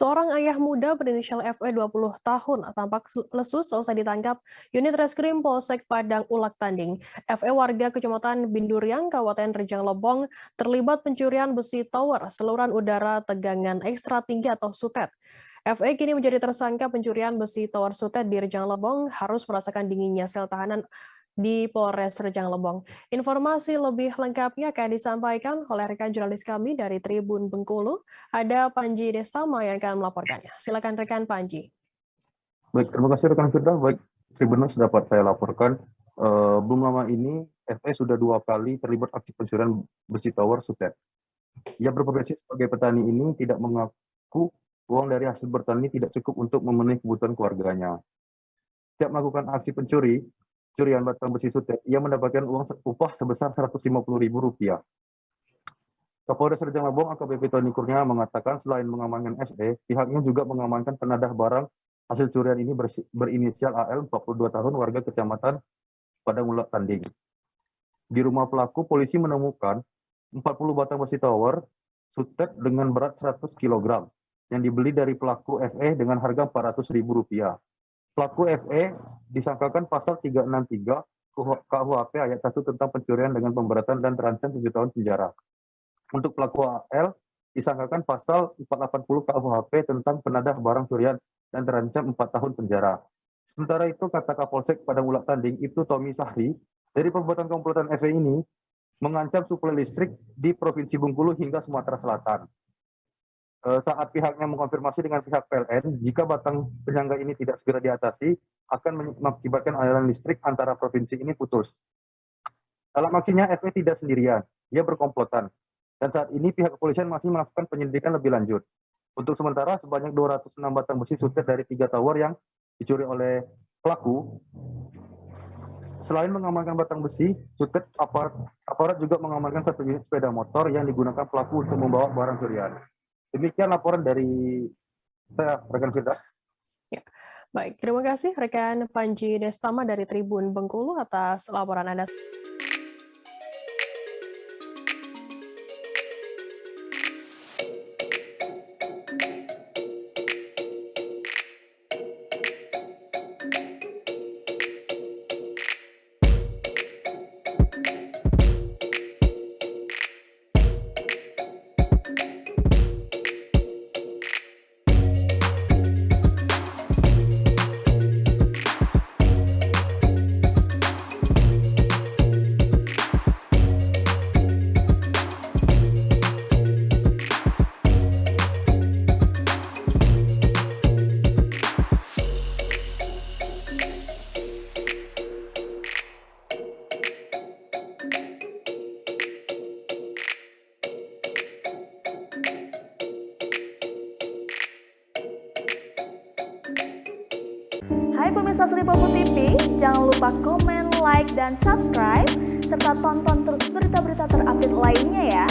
Seorang ayah muda berinisial FE 20 tahun tampak lesu seusai ditangkap unit reskrim Polsek Padang Ulak Tanding. FE warga Kecamatan Binduriang, Kabupaten Rejang Lebong, terlibat pencurian besi tower saluran udara tegangan ekstra tinggi atau SUTET. FE kini menjadi tersangka pencurian besi tower SUTET di Rejang Lebong, harus merasakan dinginnya sel tahanan di Polres Rejang Lebong. Informasi lebih lengkapnya akan disampaikan oleh rekan jurnalis kami dari Tribun Bengkulu. Ada Panji Destama yang akan melaporkannya. Silakan rekan Panji. Baik, terima kasih rekan Firda. Baik, Tribuners dapat saya laporkan. Belum lama ini, FE sudah 2 kali terlibat aksi pencurian besi tower SUTET. Ia berprofesi sebagai petani ini tidak mengaku uang dari hasil bertani tidak cukup untuk memenuhi kebutuhan keluarganya. Setiap melakukan aksi curian batang besi SUTET, ia mendapatkan upah sebesar Rp150.000. Kapolres Rejang Lebong AKBP Tony Kurnia mengatakan selain mengamankan SE, pihaknya juga mengamankan penadah barang hasil curian ini berinisial AL 42 tahun warga Kecamatan Padang Ulak Tanding. Di rumah pelaku, polisi menemukan 40 batang besi tower SUTET dengan berat 100 kg yang dibeli dari pelaku FE dengan harga Rp400.000. Pelaku FE disangkakan pasal 363 KUHP ayat 1 tentang pencurian dengan pemberatan dan terancam 7 tahun penjara. Untuk pelaku AL disangkakan pasal 480 KUHP tentang penadah barang curian dan terancam 4 tahun penjara. Sementara itu, kata Kapolsek Padang Ulak Tanding, itu Tommy Sahri, dari perbuatan komplotan FE ini mengancam suplai listrik di Provinsi Bengkulu hingga Sumatera Selatan. Saat pihaknya mengkonfirmasi dengan pihak PLN, jika batang penyangga ini tidak segera diatasi, akan mengakibatkan aliran listrik antara provinsi ini putus. Dalam aksinya, FE tidak sendirian, ia berkomplotan. Dan saat ini pihak kepolisian masih melakukan penyelidikan lebih lanjut. Untuk sementara, sebanyak 206 batang besi SUTET dari 3 tower yang dicuri oleh pelaku. Selain mengamankan batang besi, SUTET aparat juga mengamankan 1 unit sepeda motor yang digunakan pelaku untuk membawa barang curian. Demikian laporan dari saya, rekan Firda. Ya. Baik, terima kasih rekan Panji Destama dari Tribun Bengkulu atas laporan Anda. Hai pemirsa Sri Popo TV, jangan lupa komen, like, dan subscribe, serta tonton terus berita-berita terupdate lainnya ya.